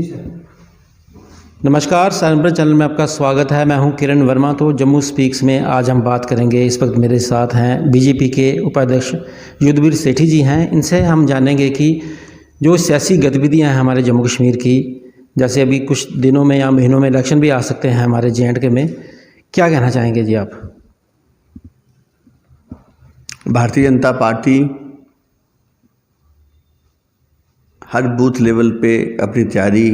जी sir. नमस्कार, sunburn channel में आपका स्वागत है। मैं हूं किरण वर्मा। तो जम्मू स्पीक्स में आज हम बात करेंगे। इस वक्त मेरे साथ हैं बीजेपी के उपाध्यक्ष युद्धवीर सेठी जी हैं। इनसे हम जानेंगे कि जो सियासी गतिविधियां हैं हमारे जम्मू कश्मीर की, जैसे अभी कुछ दिनों में या महीनों में इलेक्शन भी आ सकते हैं हमारे J&K में, क्या कहना चाहेंगे जी आप? भारतीय जनता पार्टी हर बूथ लेवल पे अपनी तैयारी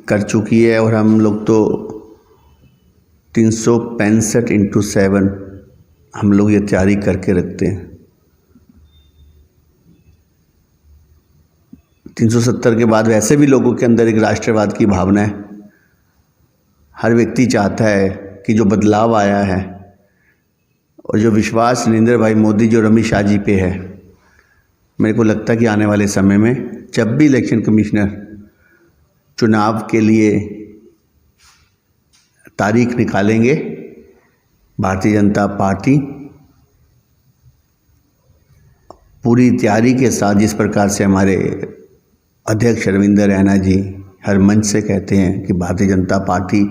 कर चुकी है और हम लोग तो 365x7 हम लोग ये तैयारी करके रखते हैं। 370 के बाद वैसे भी लोगों के अंदर एक राष्ट्रवाद की भावना है। हर व्यक्ति चाहता है कि जो बदलाव आया है और जो विश्वास नरेंद्र भाई मोदी जो अमित शाह जी पे है, मेरे को लगता है कि आने वाले समय में जब भी इलेक्शन कमिश्नर चुनाव के लिए तारीख निकालेंगे, भारतीय जनता पार्टी पूरी तैयारी के साथ, जिस प्रकार से हमारे अध्यक्ष रविंद्र रैना जी हर मंच से कहते हैं कि भारतीय जनता पार्टी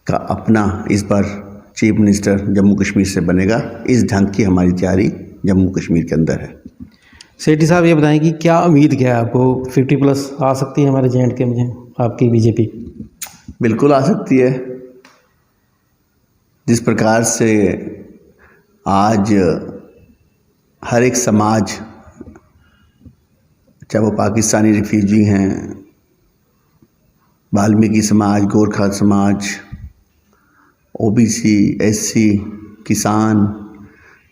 का अपना इस बार चीफ मिनिस्टर जम्मू कश्मीर से बनेगा, इस ढंग की हमारी तैयारी जम्मू कश्मीर के अंदर है। सेठी साहब, ये बताएं कि क्या उम्मीद क्या है आपको? 50+ आ सकती है हमारे J&K में आपकी बीजेपी? बिल्कुल आ सकती है। जिस प्रकार से आज हर एक समाज, चाहे वो पाकिस्तानी रिफ्यूजी हैं, वाल्मीकि समाज, गोरखा समाज, OBC, SC, किसान,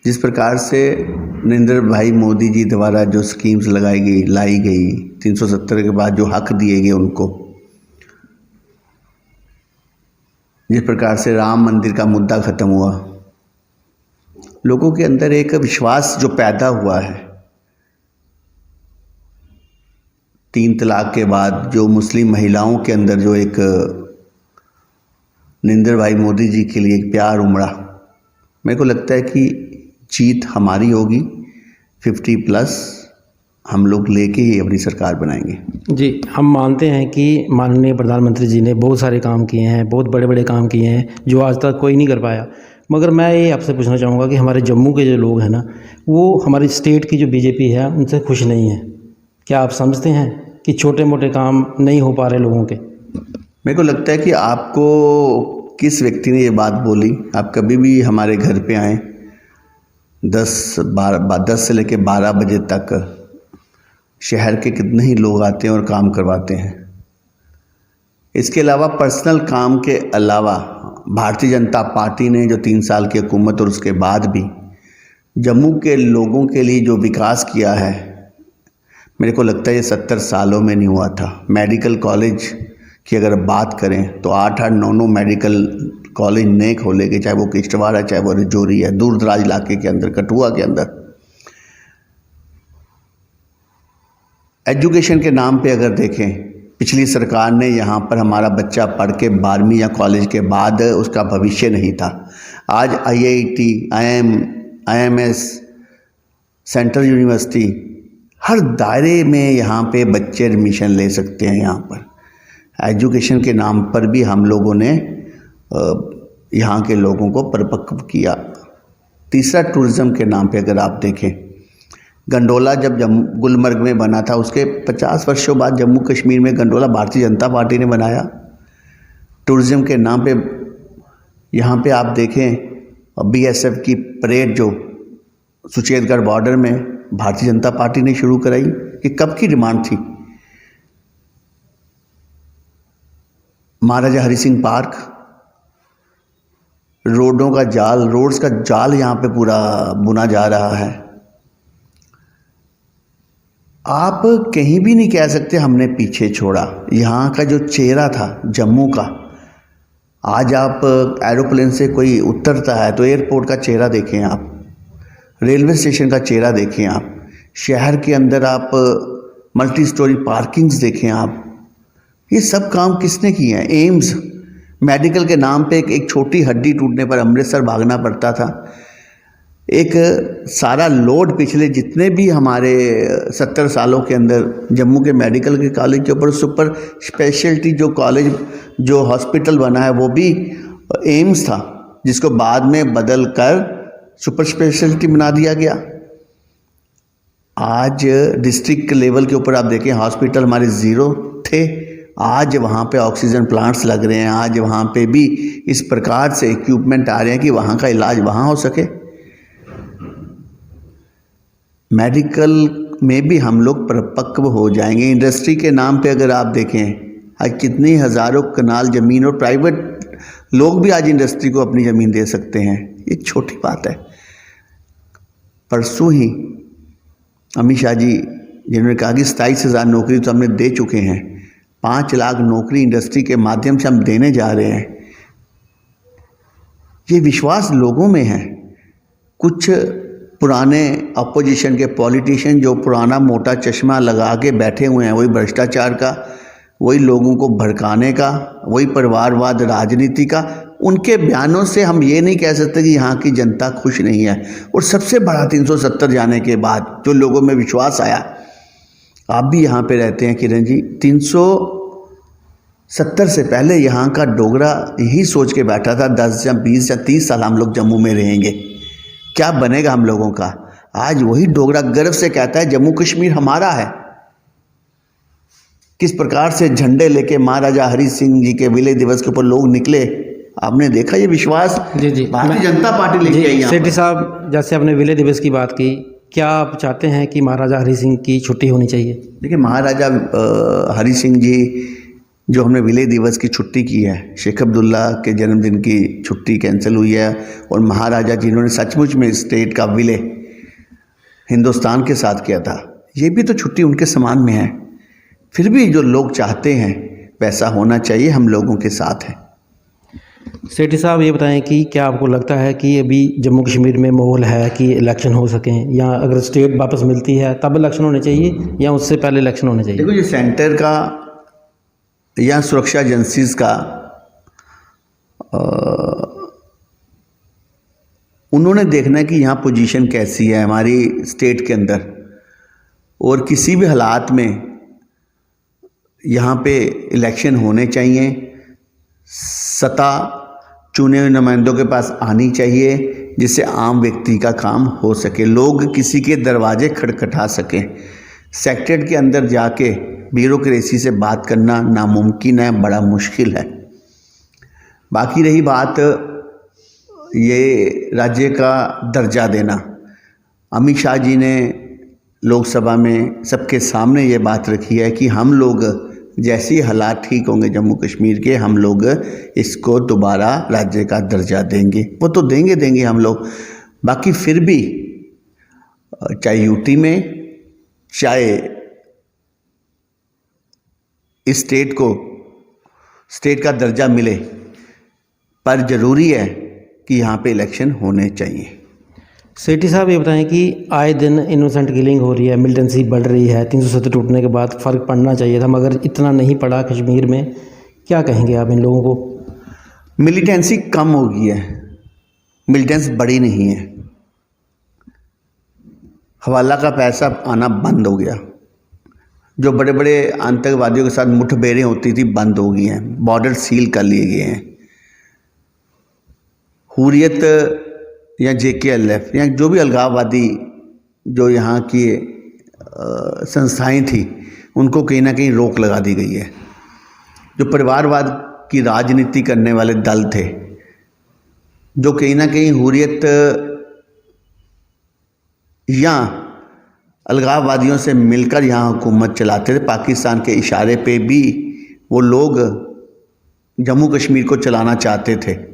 जिस प्रकार से नरेंद्र भाई मोदी जी द्वारा जो स्कीम्स लाई गई 370 के बाद जो हक दिए गए उनको, जिस प्रकार से राम मंदिर का मुद्दा खत्म हुआ, लोगों के अंदर एक विश्वास जो पैदा हुआ है। 3 तलाक के बाद जो मुस्लिम महिलाओं के अंदर जो एक नरेंद्र भाई मोदी जी के लिए एक प्यार उमड़ा, मेरे को लगता है कि जीत हमारी होगी। 50+ हम लोग लेके ही अपनी सरकार बनाएंगे। जी, हम मानते हैं कि माननीय प्रधानमंत्री जी ने बहुत सारे काम किए हैं, बहुत बड़े बड़े काम किए हैं जो आज तक कोई नहीं कर पाया। मगर मैं ये आपसे पूछना चाहूँगा कि हमारे जम्मू के जो लोग हैं ना, वो हमारी स्टेट की जो बीजेपी है उनसे खुश नहीं है। क्या आप समझते हैं कि छोटे मोटे काम नहीं हो पा रहे लोगों के? मेरे को लगता है कि आपको किस व्यक्ति ने ये बात बोली, आप कभी भी हमारे घर पे आएँ, 10 से लेकर 12 बजे तक शहर के कितने ही लोग आते हैं और काम करवाते हैं। इसके अलावा पर्सनल काम के अलावा भारतीय जनता पार्टी ने जो 3 साल की हुकूमत और उसके बाद भी जम्मू के लोगों के लिए जो विकास किया है, मेरे को लगता है ये 70 सालों में नहीं हुआ था। मेडिकल कॉलेज की अगर बात करें तो 8-8, 9-9 मेडिकल कॉलेज नए खोले गए, चाहे वो किश्तवाड़ है, चाहे वो रजौरी है, दूर दराज इलाके के अंदर, कठुआ के अंदर। एजुकेशन के नाम पे अगर देखें, पिछली सरकार ने यहाँ पर हमारा बच्चा पढ़ के 12वीं या कॉलेज के बाद उसका भविष्य नहीं था। आज IIT, IMS, सेंट्रल यूनिवर्सिटी, हर दायरे में यहाँ पे बच्चे एडमिशन ले सकते हैं। यहाँ पर एजुकेशन के नाम पर भी हम लोगों ने यहाँ के लोगों को परिपक्व किया। तीसरा, टूरिज़्म के नाम पे अगर आप देखें, गंडोला जब गुलमर्ग में बना था, उसके 50 वर्षों बाद जम्मू कश्मीर में गंडोला भारतीय जनता पार्टी ने बनाया। टूरिज़्म के नाम पे यहाँ पे आप देखें, BSF की परेड जो सुचेतगढ़ बॉर्डर में भारतीय जनता पार्टी ने शुरू कराई, कि कब की डिमांड थी। महाराजा हरि सिंह पार्क, रोड्स का जाल यहाँ पे पूरा बुना जा रहा है। आप कहीं भी नहीं कह सकते हमने पीछे छोड़ा। यहाँ का जो चेहरा था जम्मू का, आज आप एरोप्लेन से कोई उतरता है तो एयरपोर्ट का चेहरा देखें, आप रेलवे स्टेशन का चेहरा देखें, आप शहर के अंदर आप मल्टी स्टोरी पार्किंग्स देखें, आप ये सब काम किसने किए हैं? एम्स मेडिकल के नाम पे एक छोटी हड्डी टूटने पर अमृतसर भागना पड़ता था। एक सारा लोड पिछले जितने भी हमारे 70 सालों के अंदर जम्मू के मेडिकल के कॉलेज के ऊपर सुपर स्पेशलिटी जो कॉलेज जो हॉस्पिटल बना है वो भी एम्स था, जिसको बाद में बदल कर सुपर स्पेशलिटी बना दिया गया। आज डिस्ट्रिक्ट लेवल के ऊपर आप देखें हॉस्पिटल हमारे ज़ीरो थे, आज वहाँ पे ऑक्सीजन प्लांट्स लग रहे हैं, आज वहाँ पे भी इस प्रकार से इक्विपमेंट आ रहे हैं कि वहाँ का इलाज वहाँ हो सके। मेडिकल में भी हम लोग परिपक्व हो जाएंगे। इंडस्ट्री के नाम पे अगर आप देखें आज कितनी हज़ारों कनाल ज़मीन और प्राइवेट लोग भी आज इंडस्ट्री को अपनी ज़मीन दे सकते हैं, ये छोटी बात है। परसों ही अमित शाह जी जिन्होंने कहा कि 27,000 नौकरी तो हमने दे चुके हैं, 5 लाख नौकरी इंडस्ट्री के माध्यम से हम देने जा रहे हैं। ये विश्वास लोगों में है। कुछ पुराने अपोजिशन के पॉलिटिशियन जो पुराना मोटा चश्मा लगा के बैठे हुए हैं, वही भ्रष्टाचार का, वही लोगों को भड़काने का, वही परिवारवाद राजनीति का, उनके बयानों से हम ये नहीं कह सकते कि यहाँ की जनता खुश नहीं है। और सबसे बड़ा 370 जाने के बाद जो लोगों में विश्वास आया, आप भी यहाँ पे रहते हैं किरण जी, 370 से पहले यहाँ का डोगरा यही सोच के बैठा था 10 या 20 या 30 साल हम लोग जम्मू में रहेंगे, क्या बनेगा हम लोगों का। आज वही डोगरा गर्व से कहता है जम्मू कश्मीर हमारा है। किस प्रकार से झंडे लेके महाराजा हरि सिंह जी के विलय दिवस के ऊपर लोग निकले, आपने देखा ये विश्वास जी भारतीय जनता पार्टी लेके आई। सेठी साहब, जैसे आपने विलय दिवस की बात की, क्या आप चाहते हैं कि महाराजा हरि सिंह की छुट्टी होनी चाहिए? देखिए, महाराजा हरि सिंह जी जो हमने विलय दिवस की छुट्टी की है, शेख अब्दुल्ला के जन्मदिन की छुट्टी कैंसिल हुई है, और महाराजा जिन्होंने सचमुच में स्टेट का विलय हिंदुस्तान के साथ किया था, ये भी तो छुट्टी उनके समान में है। फिर भी जो लोग चाहते हैं वैसा होना चाहिए, हम लोगों के साथ है। सेठी साहब, ये बताएं कि क्या आपको लगता है कि अभी जम्मू कश्मीर में माहौल है कि इलेक्शन हो सकें, या अगर स्टेट वापस मिलती है तब इलेक्शन होने चाहिए या उससे पहले इलेक्शन होने चाहिए? देखो, ये सेंटर का या सुरक्षा एजेंसीज का उन्होंने देखना है कि यहाँ पोजीशन कैसी है हमारी स्टेट के अंदर, और किसी भी हालात में यहाँ पे इलेक्शन होने चाहिए। सत्ता चुने हुए नुमाइंदों के पास आनी चाहिए, जिससे आम व्यक्ति का काम हो सके, लोग किसी के दरवाजे खटखटा सकें। सेक्रेटरीट के अंदर जाके ब्यूरोक्रेसी से बात करना नामुमकिन है, बड़ा मुश्किल है। बाकी रही बात ये राज्य का दर्जा देना, अमित शाह जी ने लोकसभा में सबके सामने ये बात रखी है कि हम लोग जैसे ही हालात ठीक होंगे जम्मू कश्मीर के, हम लोग इसको दोबारा राज्य का दर्जा देंगे। वो तो देंगे हम लोग। बाकी फिर भी चाहे यूटी में, चाहे इस स्टेट को स्टेट का दर्जा मिले, पर ज़रूरी है कि यहाँ पे इलेक्शन होने चाहिए। सेठी साहब, ये बताएं कि आए दिन इनोसेंट किलिंग हो रही है, मिलिटेंसी बढ़ रही है, 370 टूटने के बाद फ़र्क पड़ना चाहिए था, मगर इतना नहीं पड़ा कश्मीर में, क्या कहेंगे आप इन लोगों को? मिलिटेंसी कम हो गई है, मिलिटेंस बढ़ी नहीं है। हवाला का पैसा आना बंद हो गया, जो बड़े बड़े आतंकवादियों के साथ मुठभेड़ें होती थी बंद हो गई हैं, बॉर्डर सील कर लिए गए हैं। हुर्रियत या JKLF या जो भी अलगाववादी जो यहाँ की संस्थाएं थी, उनको कहीं ना कहीं रोक लगा दी गई है। जो परिवारवाद की राजनीति करने वाले दल थे, जो कहीं ना कहीं हुर्रियत या अलगाववादियों से मिलकर यहाँ हुकूमत चलाते थे, पाकिस्तान के इशारे पे भी वो लोग जम्मू कश्मीर को चलाना चाहते थे।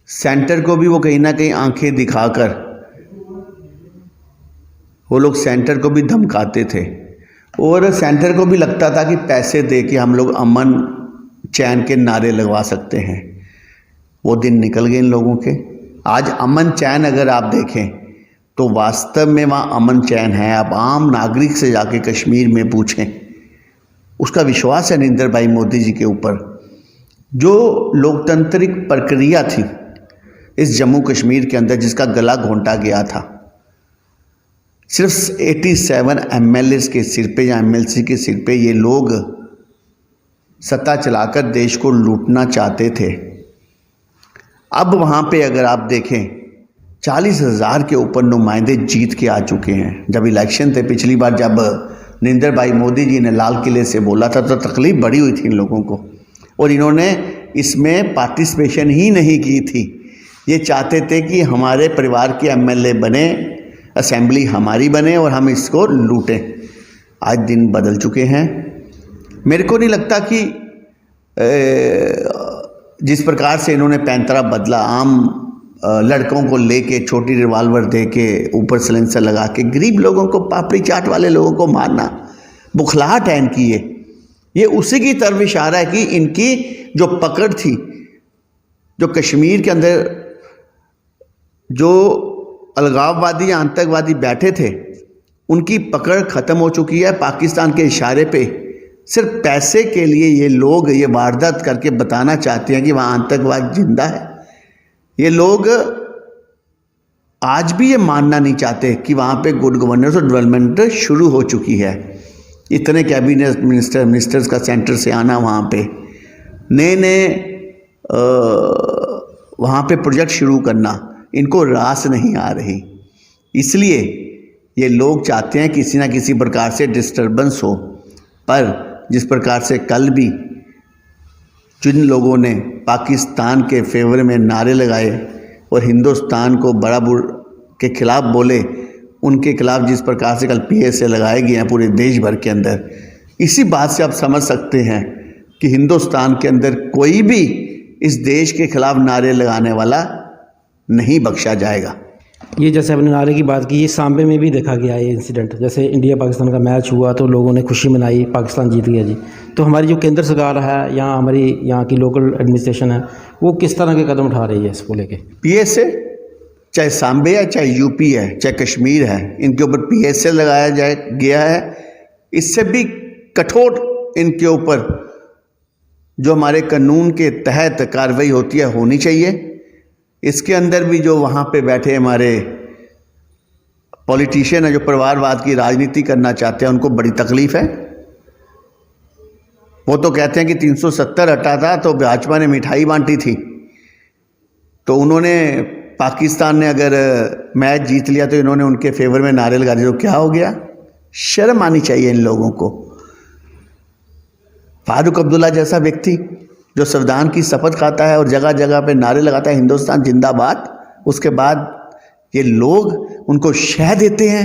सेंटर को भी वो कहीं ना कहीं आंखें दिखाकर वो लोग सेंटर को भी धमकाते थे, और सेंटर को भी लगता था कि पैसे दे के हम लोग अमन चैन के नारे लगवा सकते हैं। वो दिन निकल गए इन लोगों के। आज अमन चैन अगर आप देखें तो वास्तव में वहाँ अमन चैन है। आप आम नागरिक से जाके कश्मीर में पूछें, उसका विश्वास है नरेंद्र भाई मोदी जी के ऊपर। जो लोकतांत्रिक प्रक्रिया थी, इस जम्मू कश्मीर के अंदर जिसका गला घोंटा गया था। सिर्फ 87 एमएलए के सिर पे या एमएलसी के सिर पे ये लोग सत्ता चलाकर देश को लूटना चाहते थे। अब वहाँ पे अगर आप देखें 40,000 के ऊपर नुमाइंदे जीत के आ चुके हैं। जब इलेक्शन थे पिछली बार, जब नरेंद्र भाई मोदी जी ने लाल किले से बोला था तो तकलीफ बड़ी हुई थी इन लोगों को, और इन्होंने इसमें पार्टिसिपेशन ही नहीं की थी। ये चाहते थे कि हमारे परिवार के एमएलए बने, असेंबली हमारी बने और हम इसको लूटें। आज दिन बदल चुके हैं। मेरे को नहीं लगता कि जिस प्रकार से इन्होंने पैंतरा बदला, आम लड़कों को लेके छोटी रिवाल्वर दे के ऊपर सिलेंसर लगा के गरीब लोगों को, पापड़ी चाट वाले लोगों को मारना, बुखलाहट है इनकी। ये उसी की तरफ इशारा है कि इनकी जो पकड़ थी, जो कश्मीर के अंदर जो अलगाववादी या आतंकवादी बैठे थे, उनकी पकड़ ख़त्म हो चुकी है। पाकिस्तान के इशारे पे सिर्फ पैसे के लिए ये लोग ये वारदात करके बताना चाहते हैं कि वहाँ आतंकवाद जिंदा है। ये लोग आज भी ये मानना नहीं चाहते कि वहाँ पे गुड गवर्नेंस और डेवलपमेंट शुरू हो चुकी है। इतने कैबिनेट मिनिस्टर्स का सेंटर से आना, वहाँ पे नए वहाँ पे प्रोजेक्ट शुरू करना, इनको रास नहीं आ रही। इसलिए ये लोग चाहते हैं किसी ना किसी प्रकार से डिस्टर्बेंस हो। पर जिस प्रकार से कल भी जिन लोगों ने पाकिस्तान के फेवर में नारे लगाए और हिंदुस्तान को बड़ा बुर के खिलाफ बोले, उनके खिलाफ जिस प्रकार से कल PSA लगाए गए हैं पूरे देश भर के अंदर, इसी बात से आप समझ सकते हैं कि हिंदुस्तान के अंदर कोई भी इस देश के खिलाफ नारे लगाने वाला नहीं बख्शा जाएगा। ये जैसे आपने नारे की बात की, ये सांबे में भी देखा गया ये इंसिडेंट। जैसे इंडिया पाकिस्तान का मैच हुआ तो लोगों ने खुशी मनाई, पाकिस्तान जीत गया जी। तो हमारी जो केंद्र सरकार है, यहाँ हमारी यहाँ की लोकल एडमिनिस्ट्रेशन है, वो किस तरह के कदम उठा रही है इसको लेके? PSA, चाहे सांबे है, चाहे यूपी है, चाहे कश्मीर है, इनके ऊपर PSA लगाया गया है। इससे भी कठोर इनके ऊपर जो हमारे कानून के तहत कार्रवाई होती है होनी चाहिए। इसके अंदर भी जो वहाँ पे बैठे हमारे पॉलिटिशियन है, जो परिवारवाद की राजनीति करना चाहते हैं, उनको बड़ी तकलीफ़ है। वो तो कहते हैं कि 370 हटा था तो भाजपा ने मिठाई बांटी थी, तो उन्होंने पाकिस्तान ने अगर मैच जीत लिया तो इन्होंने उनके फेवर में नारे लगा दिए, तो क्या हो गया? शर्म आनी चाहिए इन लोगों को। फारूक अब्दुल्ला जैसा व्यक्ति जो संविधान की शपथ खाता है और जगह जगह पे नारे लगाता है हिंदुस्तान जिंदाबाद, उसके बाद ये लोग उनको शह देते हैं।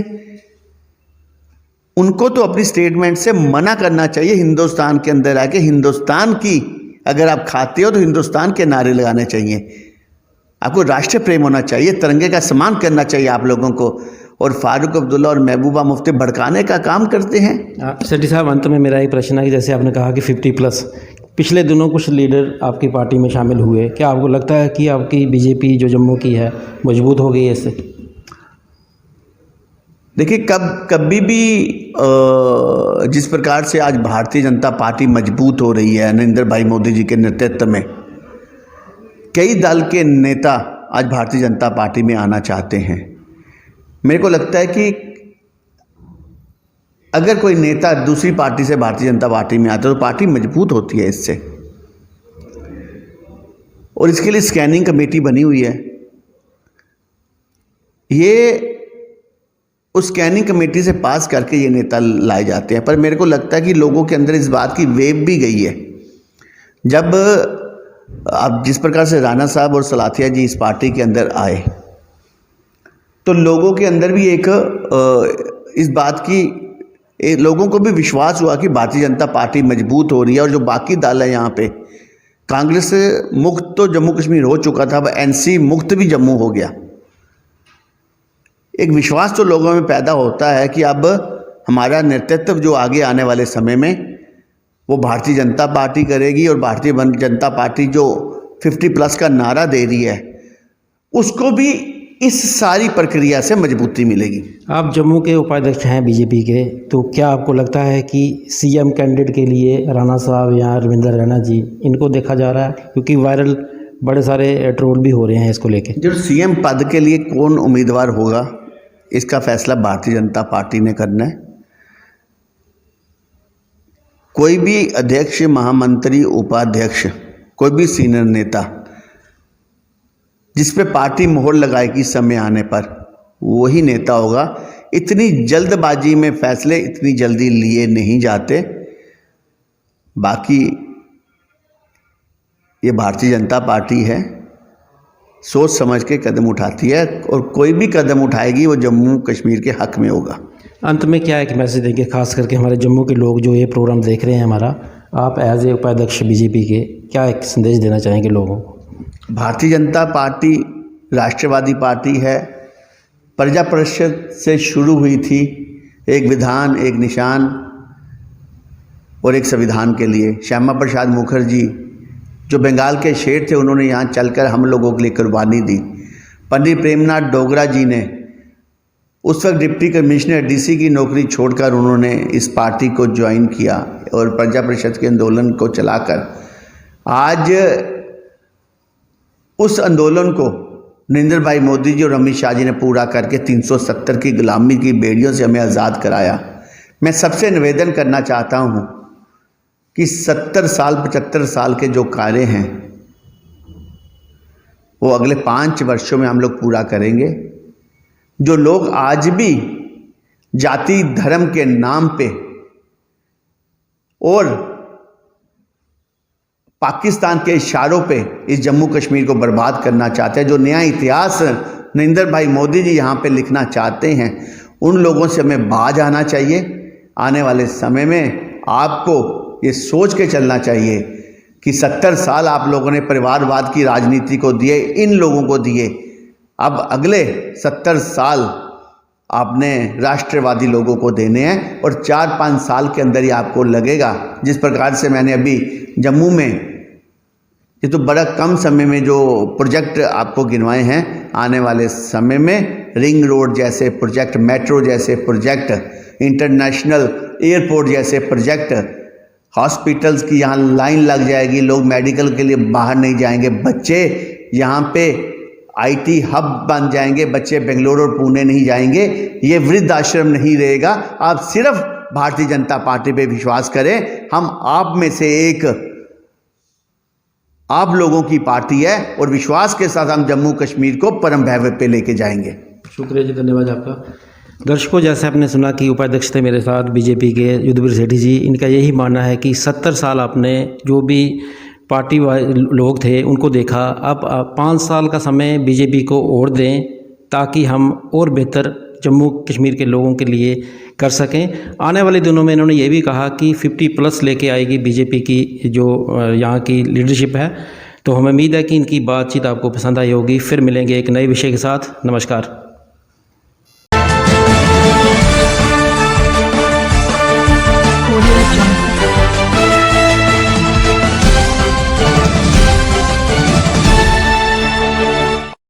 उनको तो अपनी स्टेटमेंट से मना करना चाहिए। हिंदुस्तान के अंदर आके हिंदुस्तान की अगर आप खाते हो तो हिंदुस्तान के नारे लगाने चाहिए। आपको राष्ट्रीय प्रेम होना चाहिए, तिरंगे का सम्मान करना चाहिए आप लोगों को। और फारूक अब्दुल्ला और महबूबा मुफ्ती भड़काने का काम करते हैं। सेठी साहब, अंत में मेरा एक प्रश्न है कि जैसे आपने कहा कि 50+ पिछले दिनों कुछ लीडर आपकी पार्टी में शामिल हुए, क्या आपको लगता है कि आपकी बीजेपी जो जम्मू की है मजबूत हो गई है इससे? देखिए, कभी भी जिस प्रकार से आज भारतीय जनता पार्टी मजबूत हो रही है नरेंद्र भाई मोदी जी के नेतृत्व में, कई दल के नेता आज भारतीय जनता पार्टी में आना चाहते हैं। मेरे को लगता है कि अगर कोई नेता दूसरी पार्टी से भारतीय जनता पार्टी में आता है तो पार्टी मजबूत होती है इससे। और इसके लिए स्कैनिंग कमेटी बनी हुई है। ये उस स्कैनिंग कमेटी से पास करके ये नेता लाए जाते हैं। पर मेरे को लगता है कि लोगों के अंदर इस बात की वेव भी गई है। जब अब जिस प्रकार से राणा साहब और सलाथिया जी इस पार्टी के अंदर आए तो लोगों के अंदर भी एक इस बात की लोगों को भी विश्वास हुआ कि भारतीय जनता पार्टी मजबूत हो रही है। और जो बाकी दल है यहाँ पे, कांग्रेस मुक्त तो जम्मू कश्मीर हो चुका था, अब NC मुक्त भी जम्मू हो गया। एक विश्वास तो लोगों में पैदा होता है कि अब हमारा नेतृत्व जो आगे आने वाले समय में वो भारतीय जनता पार्टी करेगी। और भारतीय जनता पार्टी जो 50+ का नारा दे रही है, उसको भी इस सारी प्रक्रिया से मजबूती मिलेगी। आप जम्मू के उपाध्यक्ष हैं बीजेपी के, तो क्या आपको लगता है कि CM कैंडिडेट के लिए राणा साहब या रविंद्र रैना जी, इनको देखा जा रहा है? क्योंकि वायरल बड़े सारे ट्रोल भी हो रहे हैं इसको लेके। जो सीएम पद के लिए कौन उम्मीदवार होगा, इसका फैसला भारतीय जनता पार्टी ने करना है। कोई भी अध्यक्ष, महामंत्री, उपाध्यक्ष, कोई भी सीनियर नेता जिस पे पार्टी मोहर लगाएगी समय आने पर, वही नेता होगा। इतनी जल्दबाजी में फैसले इतनी जल्दी लिए नहीं जाते। बाकी ये भारतीय जनता पार्टी है, सोच समझ के कदम उठाती है, और कोई भी कदम उठाएगी वो जम्मू कश्मीर के हक में होगा। अंत में क्या एक मैसेज देंगे, खास करके हमारे जम्मू के लोग जो ये प्रोग्राम देख रहे हैं हमारा, आप एज ए उपाध्यक्ष बीजेपी के क्या एक संदेश देना चाहेंगे लोगों को? भारतीय जनता पार्टी राष्ट्रवादी पार्टी है। प्रजा परिषद से शुरू हुई थी, एक विधान, एक निशान और एक संविधान के लिए। श्यामा प्रसाद मुखर्जी जो बंगाल के शेर थे, उन्होंने यहाँ चलकर हम लोगों के लिए कुर्बानी दी। पंडित प्रेमनाथ डोगरा जी ने उस वक्त डिप्टी कमिश्नर डीसी की नौकरी छोड़कर उन्होंने इस पार्टी को ज्वाइन किया और प्रजा परिषद के आंदोलन को चलाकर आज उस आंदोलन को नरेंद्र भाई मोदी जी और अमित शाह जी ने पूरा करके 370 की गुलामी की बेड़ियों से हमें आज़ाद कराया। मैं सबसे निवेदन करना चाहता हूँ कि 70 साल 75 साल के जो कार्य हैं वो अगले 5 वर्षों में हम लोग पूरा करेंगे। जो लोग आज भी जाति धर्म के नाम पे और पाकिस्तान के इशारों पे इस जम्मू कश्मीर को बर्बाद करना चाहते हैं, जो नया इतिहास नरेंद्र भाई मोदी जी यहाँ पे लिखना चाहते हैं, उन लोगों से हमें बाज आना चाहिए। आने वाले समय में आपको ये सोच के चलना चाहिए कि 70 साल आप लोगों ने परिवारवाद की राजनीति को दिए, इन लोगों को दिए, अब अगले 70 साल आपने राष्ट्रवादी लोगों को देने हैं और 4-5 साल के अंदर ही आपको लगेगा। जिस प्रकार से मैंने अभी जम्मू में ये तो बड़ा कम समय में जो प्रोजेक्ट आपको गिनवाए हैं, आने वाले समय में रिंग रोड जैसे प्रोजेक्ट, मेट्रो जैसे प्रोजेक्ट, इंटरनेशनल एयरपोर्ट जैसे प्रोजेक्ट, हॉस्पिटल्स की यहाँ लाइन लग जाएगी, लोग मेडिकल के लिए बाहर नहीं जाएंगे, बच्चे यहाँ पे आईटी हब बन जाएंगे, बच्चे बेंगलोर और पुणे नहीं जाएंगे, ये वृद्ध आश्रम नहीं रहेगा। आप सिर्फ भारतीय जनता पार्टी पे विश्वास करें, हम आप में से एक आप लोगों की पार्टी है और विश्वास के साथ हम जम्मू कश्मीर को परम वैभव पे लेके जाएंगे। शुक्रिया जी, धन्यवाद आपका। दर्शकों, जैसे आपने सुना कि उपाध्यक्ष थे मेरे साथ बीजेपी के युद्धवीर सेठी जी, इनका यही मानना है कि 70 साल आपने जो भी पार्टी लोग थे उनको देखा, अब 5 साल का समय बीजेपी को और दें ताकि हम और बेहतर जम्मू कश्मीर के लोगों के लिए कर सकें। आने वाले दिनों में इन्होंने ये भी कहा कि 50+ लेके आएगी बीजेपी की जो यहाँ की लीडरशिप है। तो हमें उम्मीद है कि इनकी बातचीत आपको पसंद आई होगी। फिर मिलेंगे एक नए विषय के साथ। नमस्कार।